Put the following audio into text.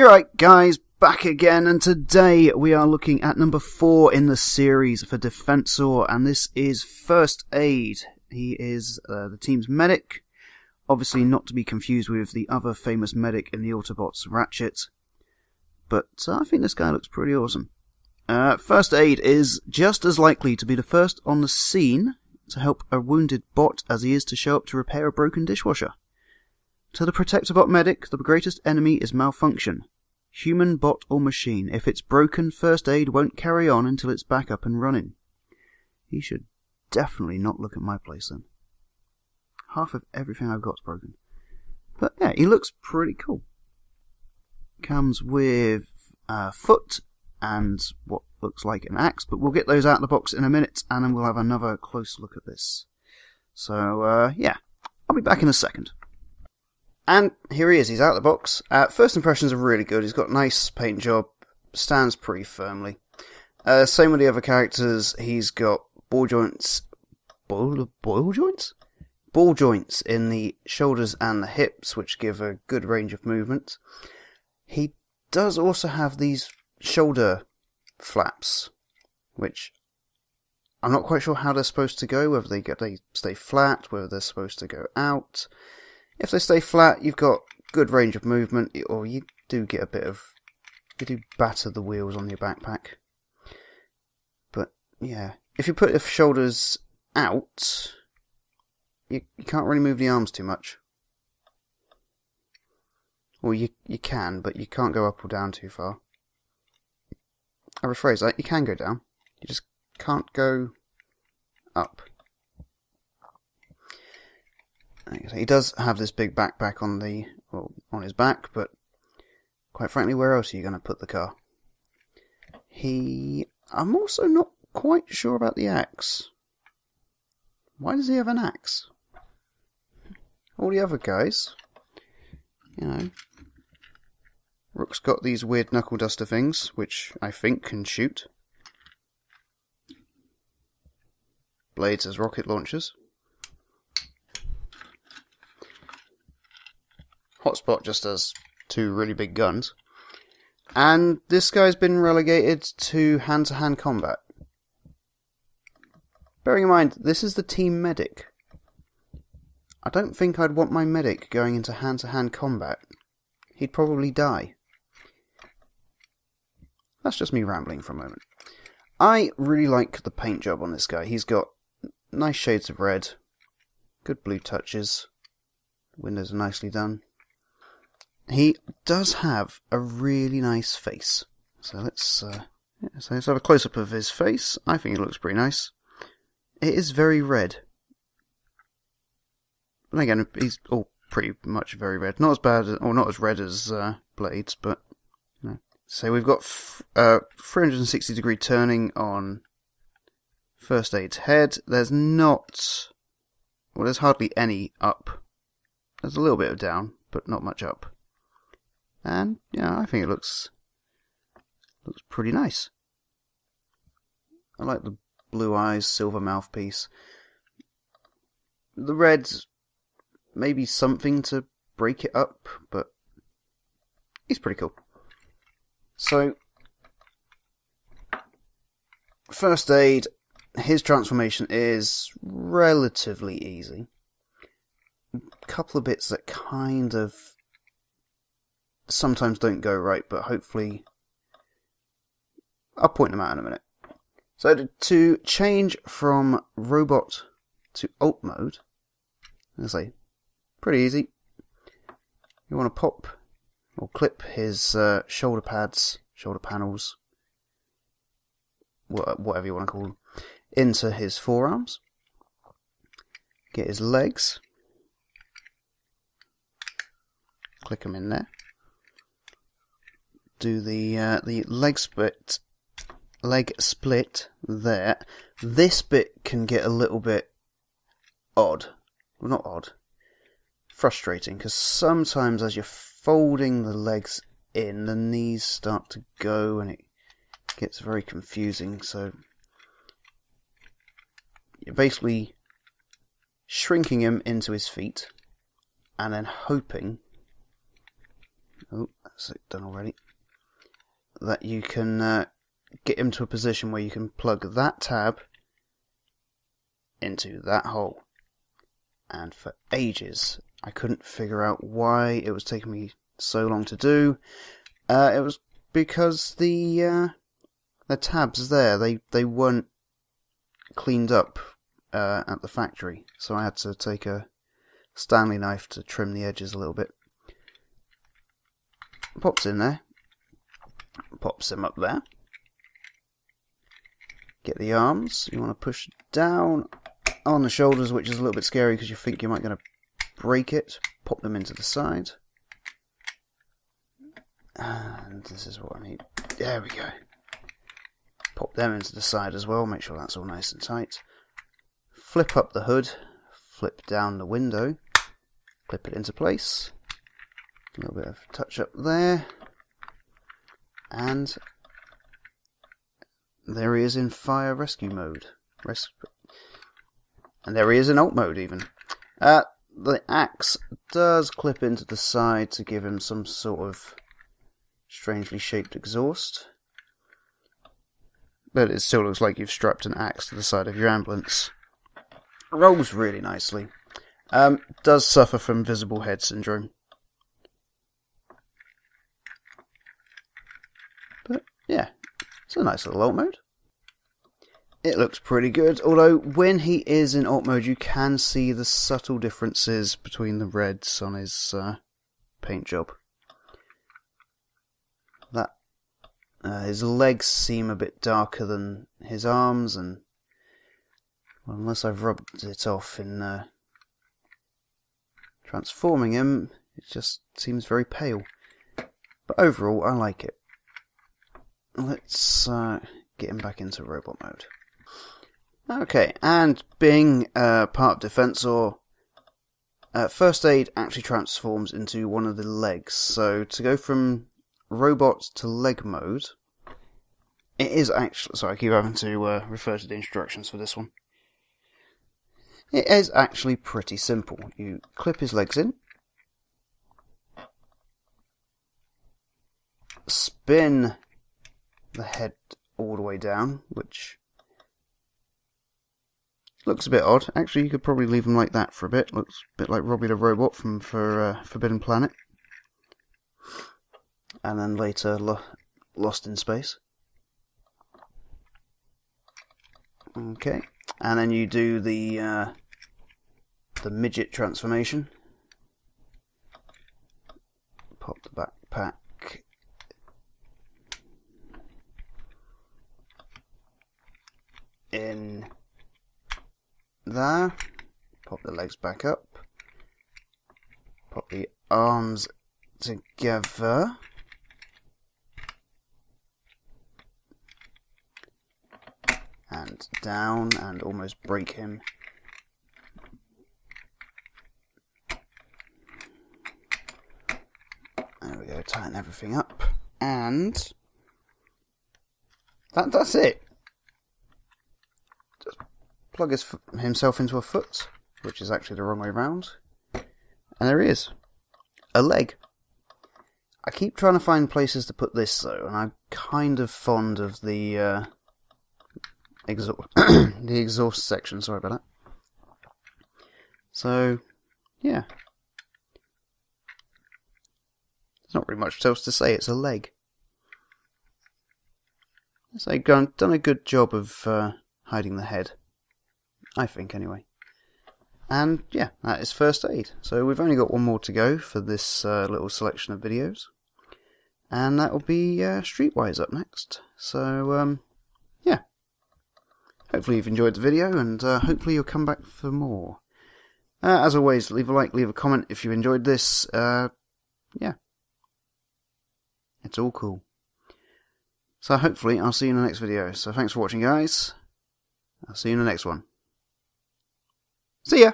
You're right, guys, back again, and today we are looking at number 4 in the series for Defensor, and this is First Aid. He is the team's medic, obviously not to be confused with the other famous medic in the Autobots, Ratchet, but I think this guy looks pretty awesome. First Aid is just as likely to be the first on the scene to help a wounded bot as he is to show up to repair a broken dishwasher. To the Protectobot medic, the greatest enemy is malfunction. Human, bot, or machine. If it's broken, First Aid won't carry on until it's back up and running. He should definitely not look at my place then. Half of everything I've got's broken. But yeah, he looks pretty cool. Comes with a foot and what looks like an axe, but we'll get those out of the box in a minute, and then we'll have another close look at this. So, yeah, I'll be back in a second. And here he is, he's out of the box. First impressions are really good, he's got a nice paint job, stands pretty firmly. Same with the other characters, he's got ball joints in the shoulders and the hips, which give a good range of movement. He does also have these shoulder flaps, which I'm not quite sure how they're supposed to go, whether they stay flat, whether they're supposed to go out. If they stay flat, you've got good range of movement, or you do get a bit of... you do batter the wheels on your backpack. But, yeah. If you put the shoulders out, you can't really move the arms too much. Or you can, but you can't go up or down too far. I rephrase that, you can go down. You just can't go up. He does have this big backpack on his back, but quite frankly, where else are you going to put the car? I'm also not quite sure about the axe. Why does he have an axe? All the other guys, you know, Rook's got these weird knuckle duster things, which I think can shoot. Blades as rocket launchers. Hotspot just has 2 really big guns. And this guy's been relegated to hand-to-hand combat. Bearing in mind, this is the team medic. I don't think I'd want my medic going into hand-to-hand combat. He'd probably die. That's just me rambling for a moment. I really like the paint job on this guy. He's got nice shades of red, good blue touches, windows are nicely done. He does have a really nice face. So let's have a close-up of his face. I think it looks pretty nice. It is very red. But again, he's all pretty much very red. Not as bad, or not as red as Blades, but you know. So we've got 360 degree turning on First Aid's head. There's hardly any up. There's a little bit of down, but not much up. And yeah, I think it looks pretty nice. I like the blue eyes, silver mouthpiece. The red's maybe something to break it up, but he's pretty cool. So, First Aid, his transformation is relatively easy. A couple of bits that kind of sometimes don't go right, but hopefully I'll point them out in a minute. So to change from robot to alt mode, as I say, pretty easy. You want to pop or clip his shoulder pads, shoulder panels, whatever you want to call them, into his forearms. Get his legs, click them in there. Do the leg split there. This bit can get a little bit odd. Well, not odd. Frustrating, because sometimes as you're folding the legs in, the knees start to go and it gets very confusing. So you're basically shrinking him into his feet and then hoping oh, that's it done already, that you can get him to a position where you can plug that tab into that hole. And for ages, I couldn't figure out why it was taking me so long to do. It was because the tabs there, they weren't cleaned up at the factory, so I had to take a Stanley knife to trim the edges a little bit. Pops in there, pops him up there. Get the arms, you want to push down on the shoulders, which is a little bit scary because you think you might going to break it. Pop them into the side. And this is what I need. There we go. Pop them into the side as well, make sure that's all nice and tight. Flip up the hood, flip down the window, clip it into place. A little bit of touch up there. And there he is in fire rescue mode. And there he is in alt mode even. The axe does clip into the side to give him some sort of strangely shaped exhaust. But it still looks like you've strapped an axe to the side of your ambulance. Rolls really nicely. Does suffer from visible head syndrome. But yeah, it's a nice little alt mode. It looks pretty good, although when he is in alt mode you can see the subtle differences between the reds on his paint job. His legs seem a bit darker than his arms, and well, unless I've rubbed it off in transforming him, it just seems very pale. But overall, I like it. Let's get him back into robot mode. Okay, and being part of Defensor, First Aid actually transforms into one of the legs. So to go from robot to leg mode, it is actually... Sorry, I keep having to refer to the instructions for this one. It is actually pretty simple. You clip his legs in, spin the head all the way down, which looks a bit odd. Actually, you could probably leave him like that for a bit. Looks a bit like Robbie the Robot from Forbidden Planet. And then later, Lost in Space. Okay, and then you do the midget transformation. Pop the backpack in there. Pop the legs back up. Pop the arms together. And down, and almost break him. There we go, tighten everything up. And that's it. Just plug himself into a foot, which is actually the wrong way around. And there he is. A leg. I keep trying to find places to put this though, and I'm kind of fond of the the exhaust section, sorry about that. So, yeah. There's not really much else to say, it's a leg. So I've done a good job of hiding the head. I think, anyway. And, yeah, that is First Aid. So we've only got one more to go for this little selection of videos. And that will be Streetwise up next. So, yeah. Hopefully you've enjoyed the video, and hopefully you'll come back for more. As always, leave a like, leave a comment if you enjoyed this. Yeah. It's all cool. So hopefully I'll see you in the next video. So thanks for watching, guys. I'll see you in the next one. See ya!